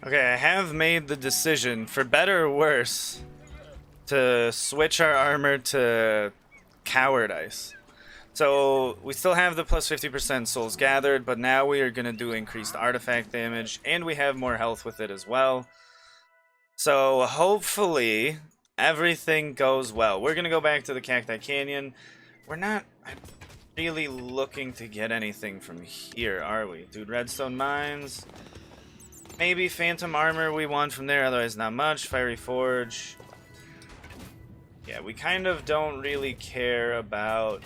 Okay, I have made the decision, for better or worse, to switch our armor to Coward Ice. So we still have the plus 50% souls gathered, but now we are going to do increased artifact damage, and we have more health with it as well. So hopefully everything goes well. We're going to go back to the Cacti Canyon. We're not really looking to get anything from here, are we? Dude, redstone mines. Maybe phantom armor we want from there, otherwise not much. Fiery forge. Yeah, we kind of don't really care about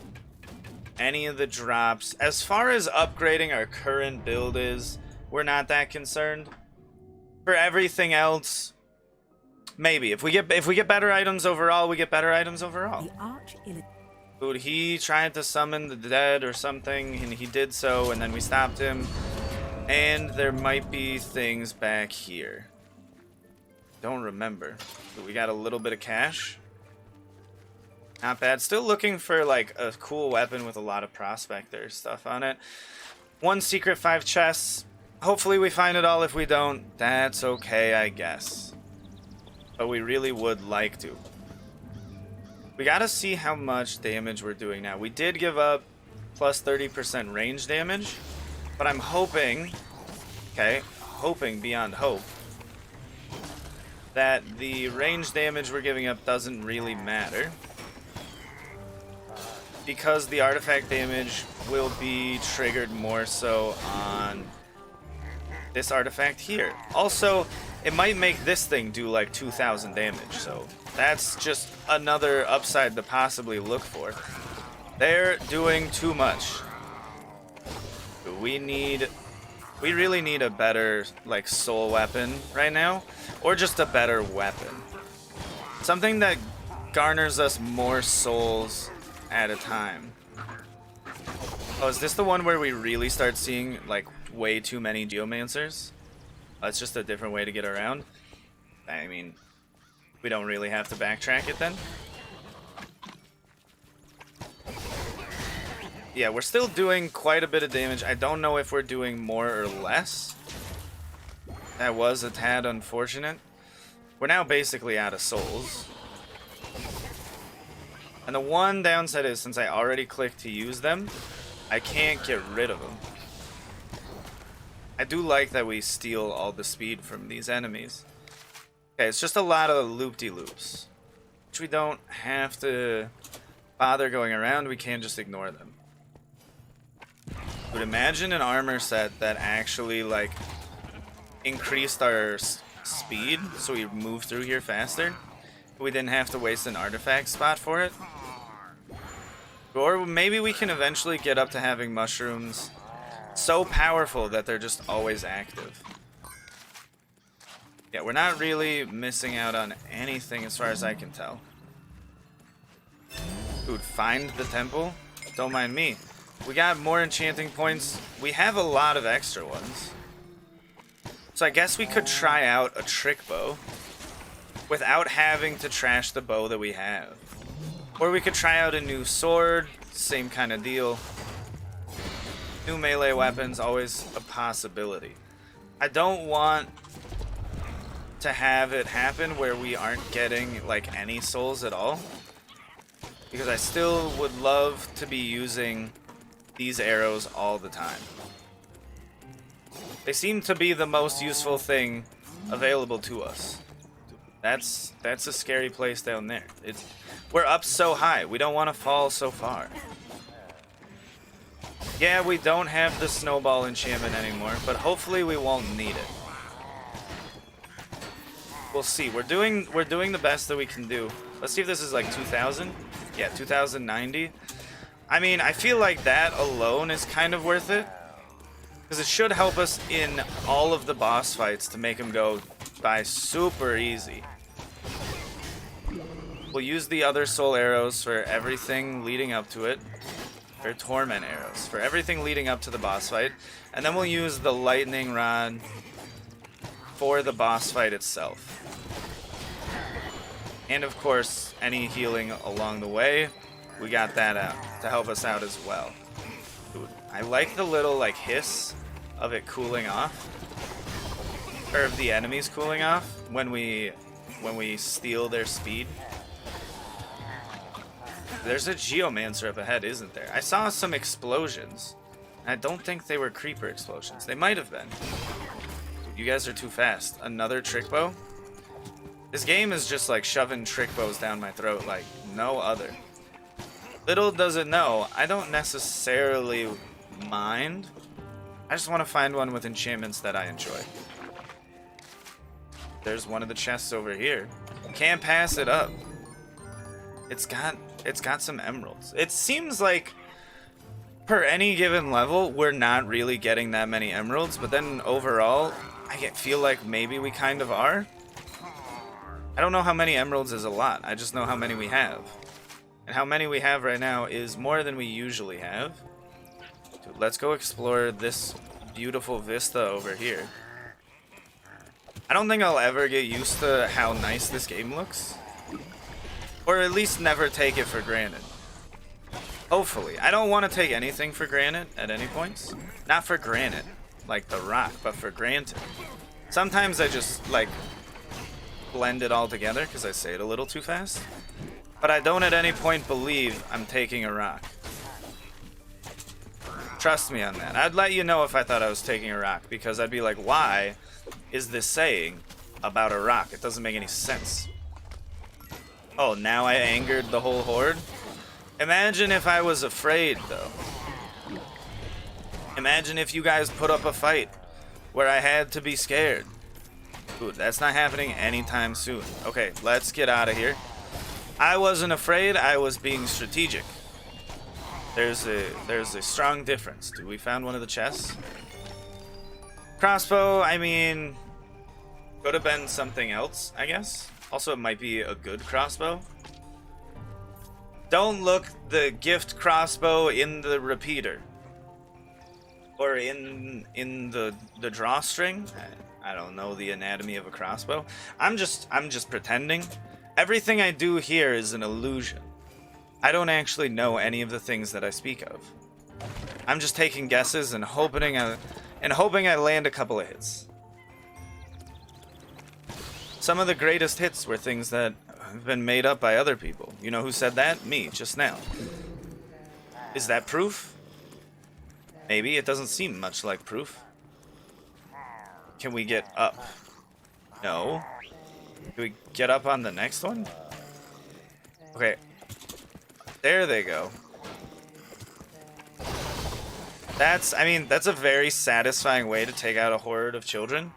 any of the drops. As far as upgrading our current build is, we're not that concerned. For everything else, maybe. If we get better items overall, we get better items overall. The Arch-Illager. Dude, he tried to summon the dead or something, and he did so, and then we stopped him. And there might be things back here. Don't remember. But we got a little bit of cash. Not bad. Still looking for like a cool weapon with a lot of prospector stuff on it. 1 secret, 5 chests. Hopefully we find it all. If we don't, that's okay, I guess. But we really would like to. We gotta see how much damage we're doing now. We did give up plus 30% range damage. But I'm hoping, okay, hoping beyond hope, that the range damage we're giving up doesn't really matter. Because the artifact damage will be triggered more so on this artifact here. Also, it might make this thing do like 2,000 damage, so that's just another upside to possibly look for. They're doing too much. We really need a better like soul weapon right now, or just a better weapon. Something that garners us more souls at a time. Oh, is this the one where we really start seeing like way too many geomancers? Oh, it's just a different way to get around. I mean, we don't really have to backtrack it then. Yeah, we're still doing quite a bit of damage. I don't know if we're doing more or less. That was a tad unfortunate. We're now basically out of souls. And the one downside is, since I already clicked to use them, I can't get rid of them. I do like that we steal all the speed from these enemies. Okay, it's just a lot of loop-de-loops, which we don't have to bother going around. We can just ignore them. Would imagine an armor set that actually like increased our speed so we move through here faster. We didn't have to waste an artifact spot for it. Or maybe we can eventually get up to having mushrooms so powerful that they're just always active. Yeah, we're not really missing out on anything as far as I can tell. Dude, find the temple? Don't mind me. We got more enchanting points. We have a lot of extra ones. So I guess we could try out a trick bow without having to trash the bow that we have. Or we could try out a new sword, same kind of deal. New melee weapons, always a possibility. I don't want to have it happen where we aren't getting like any souls at all. Because I still would love to be using these arrows all the time. They seem to be the most useful thing available to us. That's a scary place down there. We're up so high. We don't want to fall so far. Yeah, we don't have the snowball enchantment anymore, but hopefully we won't need it. We'll see. We're doing the best that we can do. Let's see if this is like 2,000. Yeah, 2,090. I mean, I feel like that alone is kind of worth it. Because it should help us in all of the boss fights to make them go by super easy. We'll use the other soul arrows for everything leading up to it. Or torment arrows for everything leading up to the boss fight. And then we'll use the lightning rod for the boss fight itself. And of course, any healing along the way, we got that out to help us out as well. Dude, I like the little like hiss of it cooling off. or the enemies cooling off when we steal their speed. There's a Geomancer up ahead, isn't there? I saw some explosions. I don't think they were creeper explosions. They might have been. Dude, you guys are too fast. Another trick bow? This game is just like shoving trick bows down my throat like no other. Little does it know, I don't necessarily mind. I just want to find one with enchantments that I enjoy. There's one of the chests over here. Can't pass it up. It's got some emeralds. It seems like per any given level, we're not really getting that many emeralds, but then overall, I feel like maybe we kind of are. I don't know how many emeralds is a lot. I just know how many we have. And how many we have right now is more than we usually have. Dude, let's go explore this beautiful vista over here. I don't think I'll ever get used to how nice this game looks. Or at least never take it for granted. Hopefully. I don't want to take anything for granted at any points. Not for granted, like the rock, but for granted. Sometimes I just, like, blend it all together because I say it a little too fast. But I don't at any point believe I'm taking a rock. Trust me on that. I'd let you know if I thought I was taking a rock, because I'd be like, why is this saying about a rock? It doesn't make any sense. Oh, now I angered the whole horde? Imagine if I was afraid, though. Imagine if you guys put up a fight where I had to be scared. Dude, that's not happening anytime soon. Okay, let's get out of here. I wasn't afraid, I was being strategic. There's a strong difference. Dude, we found one of the chests. Crossbow, I mean, could have been something else, I guess. Also, it might be a good crossbow. Don't look the gift crossbow in the repeater. Or in the drawstring. I don't know the anatomy of a crossbow. I'm just pretending. Everything I do here is an illusion. I don't actually know any of the things that I speak of. I'm just taking guesses and hoping I land a couple of hits. Some of the greatest hits were things that have been made up by other people. You know who said that? Me, just now. Is that proof? Maybe. It doesn't seem much like proof. Can we get up? No. Can we get up on the next one? Okay. There they go. That's a very satisfying way to take out a horde of children.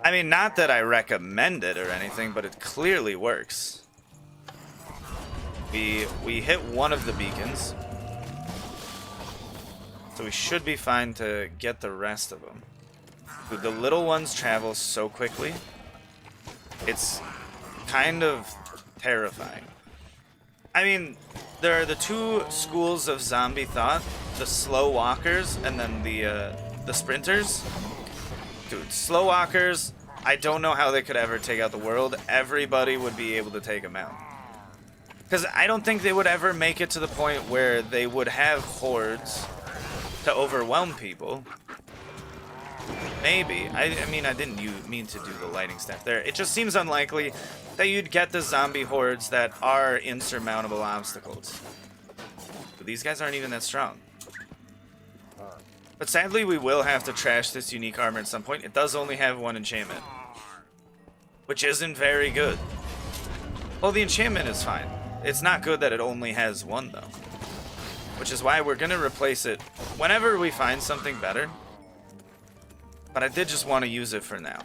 I mean, not that I recommend it or anything, but it clearly works. We hit one of the beacons. So we should be fine to get the rest of them. Dude, the little ones travel so quickly. It's kind of terrifying. I mean, there are the two schools of zombie thought. The slow walkers and then the sprinters. Dude, slow walkers, I don't know how they could ever take out the world. Everybody would be able to take them out. Because I don't think they would ever make it to the point where they would have hordes to overwhelm people. Maybe. I mean, I didn't mean to do the lighting stuff there. It just seems unlikely that you'd get the zombie hordes that are insurmountable obstacles. But these guys aren't even that strong. But sadly, we will have to trash this unique armor at some point. It does only have one enchantment, which isn't very good. Well, the enchantment is fine. It's not good that it only has one, though. Which is why we're going to replace it whenever we find something better. But I did just want to use it for now.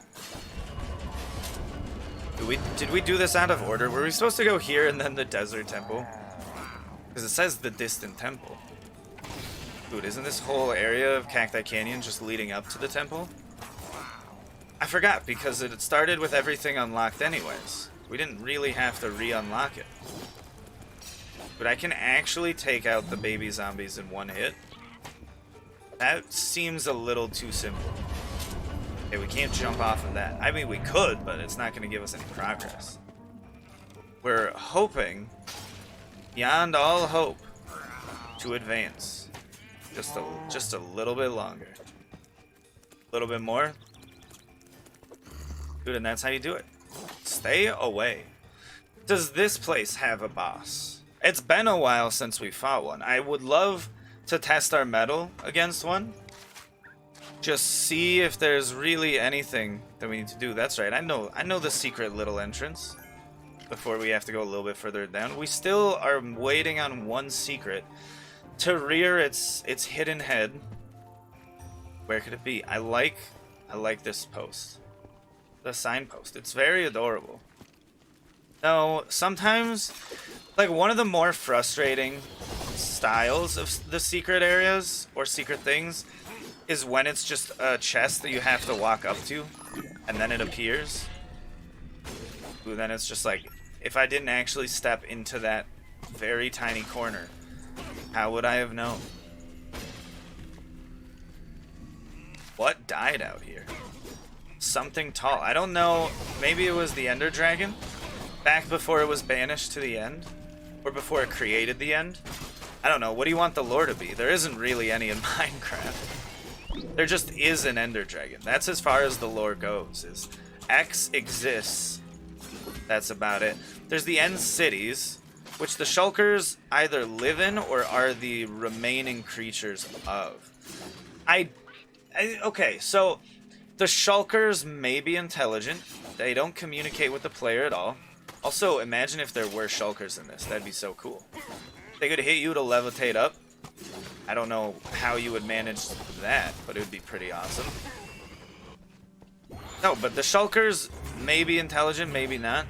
Did we do this out of order? Were we supposed to go here and then the desert temple? Because it says the distant temple. Dude, isn't this whole area of Cacti Canyon just leading up to the temple? I forgot, because it started with everything unlocked anyways. We didn't really have to re-unlock it. But I can actually take out the baby zombies in one hit. That seems a little too simple. Okay, we can't jump off of that. I mean, we could, but it's not going to give us any progress. We're hoping, beyond all hope, to advance. Just a little bit longer. A little bit more. Dude, and that's how you do it. Stay away. Does this place have a boss? It's been a while since we fought one. I would love to test our metal against one. Just see if there's really anything that we need to do. That's right. I know the secret little entrance before we have to go a little bit further down. We still are waiting on one secret to rear its hidden head. Where could it be? I like this post. The signpost. It's very adorable. No, sometimes, like, one of the more frustrating styles of the secret areas or secret things is when it's just a chest that you have to walk up to and then it appears. Ooh, then it's just like, if I didn't actually step into that very tiny corner, how would I have known? What died out here? Something tall. I don't know. Maybe it was the Ender Dragon back before it was banished to the end, or before it created the end. I don't know. What do you want the lore to be? There isn't really any in Minecraft. There just is an Ender Dragon. That's as far as the lore goes. Is X exists. That's about it. There's the End Cities, which the Shulkers either live in or are the remaining creatures of. Okay, so the Shulkers may be intelligent. They don't communicate with the player at all. Also, imagine if there were Shulkers in this. That'd be so cool. They could hit you to levitate up. I don't know how you would manage that, but it would be pretty awesome. No, but the Shulkers may be intelligent, maybe not.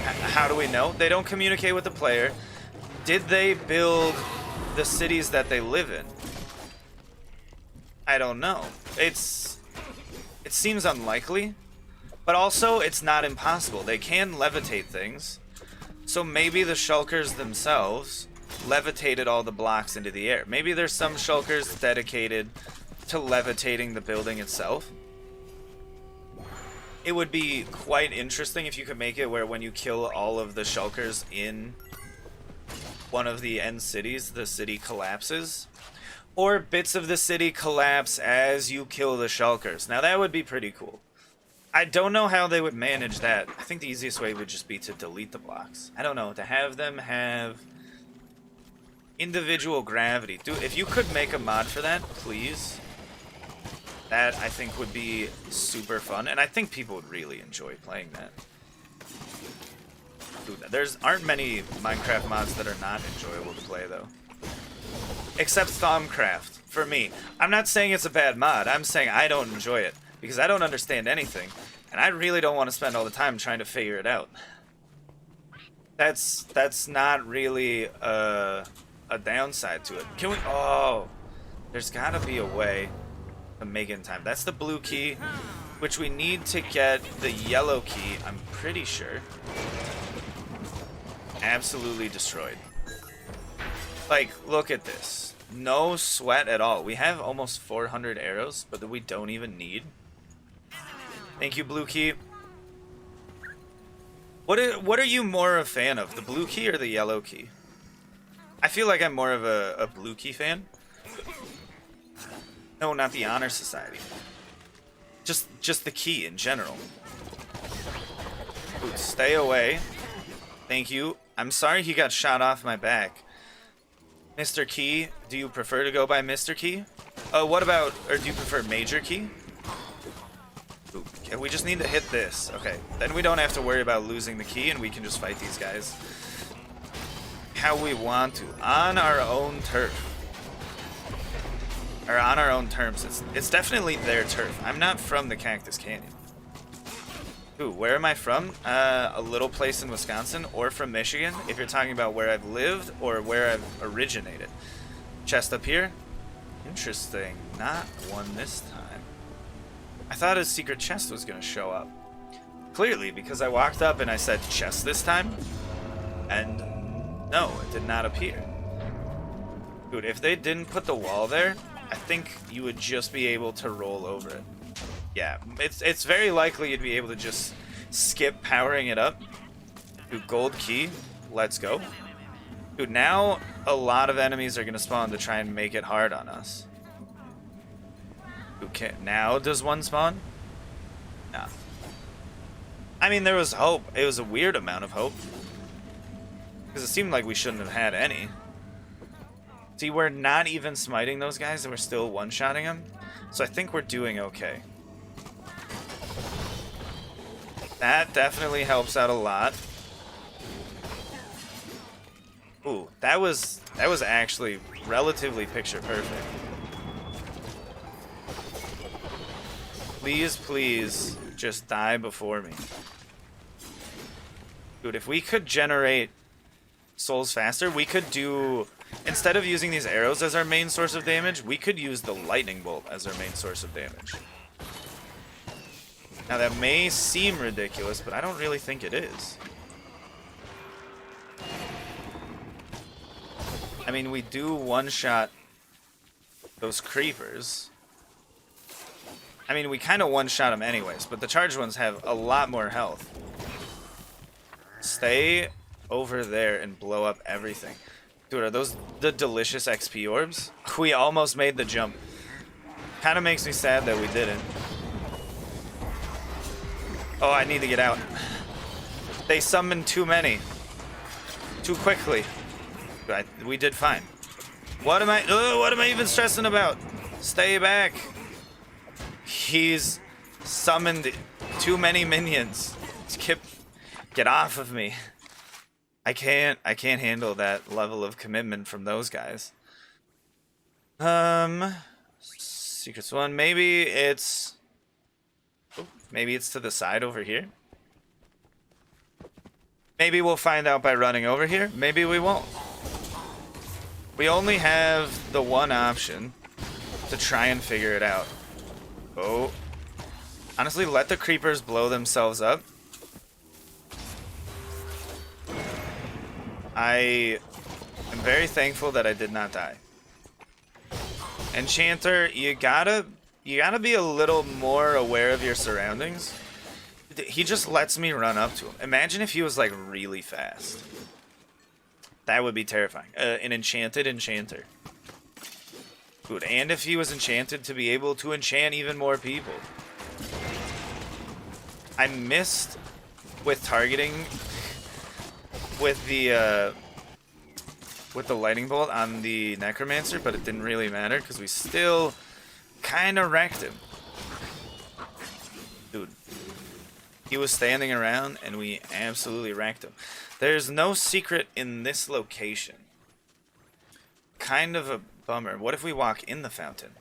How do we know? They don't communicate with the player. Did they build the cities that they live in? I don't know. It seems unlikely, but also it's not impossible. They can levitate things. So maybe the Shulkers themselves levitated all the blocks into the air. Maybe there's some Shulkers dedicated to levitating the building itself. It would be quite interesting if you could make it where when you kill all of the Shulkers in one of the end cities, the city collapses. Or bits of the city collapse as you kill the Shulkers. Now that would be pretty cool. I don't know how they would manage that. I think the easiest way would just be to delete the blocks. I don't know, to have them have individual gravity. Dude, if you could make a mod for that, please. That, I think, would be super fun, and I think people would really enjoy playing that. Dude, aren't many Minecraft mods that are not enjoyable to play, though. Except Thaumcraft, for me. I'm not saying it's a bad mod, I'm saying I don't enjoy it, because I don't understand anything, and I really don't want to spend all the time trying to figure it out. That's not really a downside to it. Can we... Oh, there's gotta be a way to make it in time. That's the blue key, which we need to get the yellow key, I'm pretty sure. Absolutely destroyed. Like, look at this. No sweat at all. We have almost 400 arrows, but that we don't even need. Thank you, blue key. What are you more a fan of, the blue key or the yellow key? I feel like I'm more of a blue key fan. No, not the Honor Society. Just the key in general. Ooh, stay away. Thank you. I'm sorry he got shot off my back. Mr. Key, do you prefer to go by Mr. Key? What about, or do you prefer Major Key? Ooh, okay, we just need to hit this. Okay, then we don't have to worry about losing the key and we can just fight these guys how we want to, on our own turf. Or on our own terms. It's definitely their turf. I'm not from the Cactus Canyon. Ooh, where am I from? A little place in Wisconsin, or from Michigan, if you're talking about where I've lived or where I've originated. Chest up here. Interesting. Not one this time. I thought a secret chest was going to show up. Clearly, because I walked up and I said chest this time, and no, it did not appear. Dude, if they didn't put the wall there, I think you would just be able to roll over it. Yeah, it's very likely you'd be able to just skip powering it up. Dude, gold key. Let's go. Dude, now a lot of enemies are going to spawn to try and make it hard on us. Okay, now does one spawn? Nah. I mean, there was hope. It was a weird amount of hope. Because it seemed like we shouldn't have had any. See, we're not even smiting those guys, and we're still one-shotting them. So I think we're doing okay. That definitely helps out a lot. Ooh, that was actually relatively picture perfect. Please, please, just die before me. Dude, if we could generate souls faster, we could do... Instead of using these arrows as our main source of damage, we could use the lightning bolt as our main source of damage. Now that may seem ridiculous, but I don't really think it is. I mean, we do one-shot those creepers. I mean, we kind of one-shot them anyways, but the charged ones have a lot more health. Stay over there and blow up everything. Dude, are those the delicious XP orbs? We almost made the jump. Kind of makes me sad that we didn't. Oh, I need to get out. They summoned too many. Too quickly. We did fine. What am I even stressing about? Stay back. He's summoned too many minions. Get off of me. I can't handle that level of commitment from those guys. Secrets one. Maybe it's to the side over here. Maybe we'll find out by running over here. Maybe we won't. We only have the one option to try and figure it out. Oh. Honestly, let the creepers blow themselves up. I am very thankful that I did not die. Enchanter, you gotta be a little more aware of your surroundings. He just lets me run up to him. Imagine if he was like really fast. That would be terrifying. An enchanted enchanter. Dude, and if he was enchanted to be able to enchant even more people. I missed with targeting with the lightning bolt on the necromancer, but it didn't really matter because we still kind of wrecked him. Dude, he was standing around and we absolutely wrecked him. There's no secret in this location. Kind of a bummer. What if we walk in the fountain?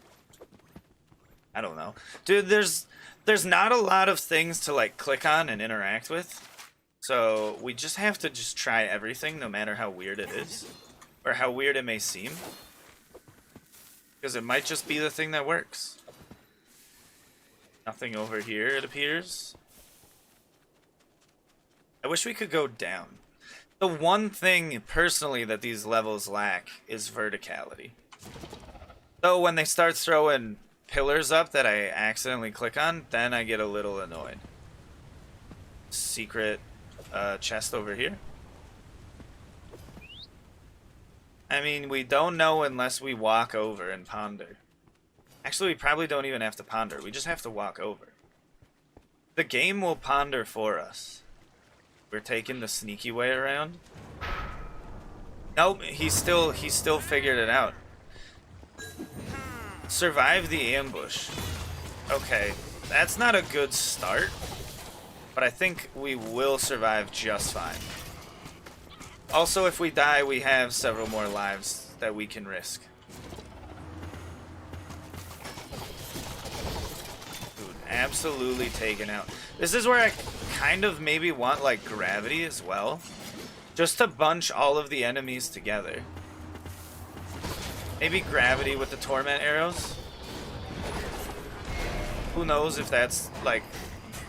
I don't know. Dude, there's not a lot of things to like click on and interact with. So we just have to just try everything, no matter how weird it is. Or how weird it may seem. Because it might just be the thing that works. Nothing over here, it appears. I wish we could go down. The one thing, personally, that these levels lack is verticality. Though when they start throwing pillars up that I accidentally click on, then I get a little annoyed. Secret chest over here. I mean, we don't know unless we walk over and ponder. Actually, we probably don't even have to ponder. We just have to walk over. The game will ponder for us. We're taking the sneaky way around. Nope, he still figured it out. Survive the ambush. Okay, that's not a good start, but I think we will survive just fine. Also, if we die, we have several more lives that we can risk. Dude, absolutely taken out. This is where I kind of maybe want, like, gravity as well. Just to bunch all of the enemies together. Maybe gravity with the torment arrows. Who knows if that's, like,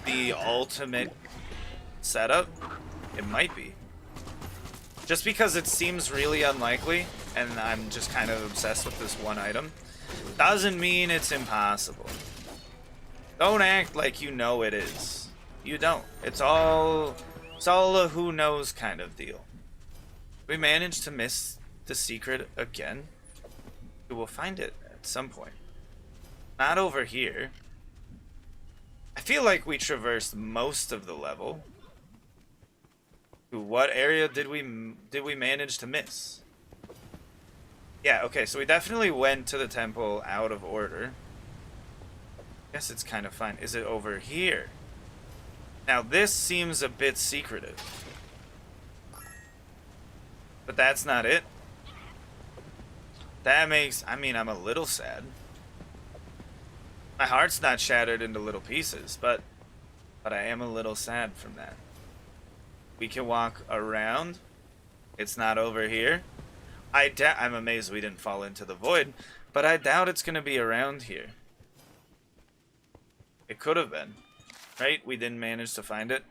the ultimate setup? It might be. Just because it seems really unlikely, and I'm just kind of obsessed with this one item, doesn't mean it's impossible. Don't act like you know it is. You don't. It's all a who knows kind of deal. We managed to miss the secret again. We will find it at some point. Not over here. I feel like we traversed most of the level. What area did we manage to miss? Yeah, okay, so we definitely went to the temple out of order. Guess it's kind of fine. Is it over here? Now this seems a bit secretive. But that's not it. That makes, I mean, I'm a little sad. My heart's not shattered into little pieces, but I am a little sad from that. We can walk around. It's not over here. I'm amazed we didn't fall into the void, but I doubt it's going to be around here. It could have been, right? We didn't manage to find it.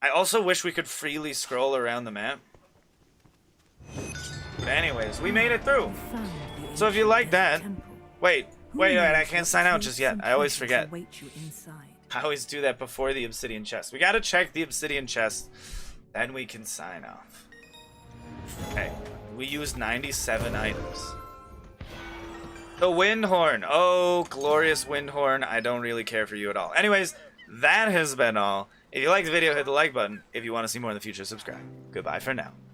I also wish we could freely scroll around the map. But anyways, we made it through. So if you like that... Wait, I can't sign out just yet. I always forget. I always do that before the obsidian chest. We gotta check the obsidian chest, then we can sign off. Okay, we used 97 items. The wind horn. Oh, glorious wind horn. I don't really care for you at all. Anyways, that has been all. If you liked the video, hit the like button. If you want to see more in the future, subscribe. Goodbye for now.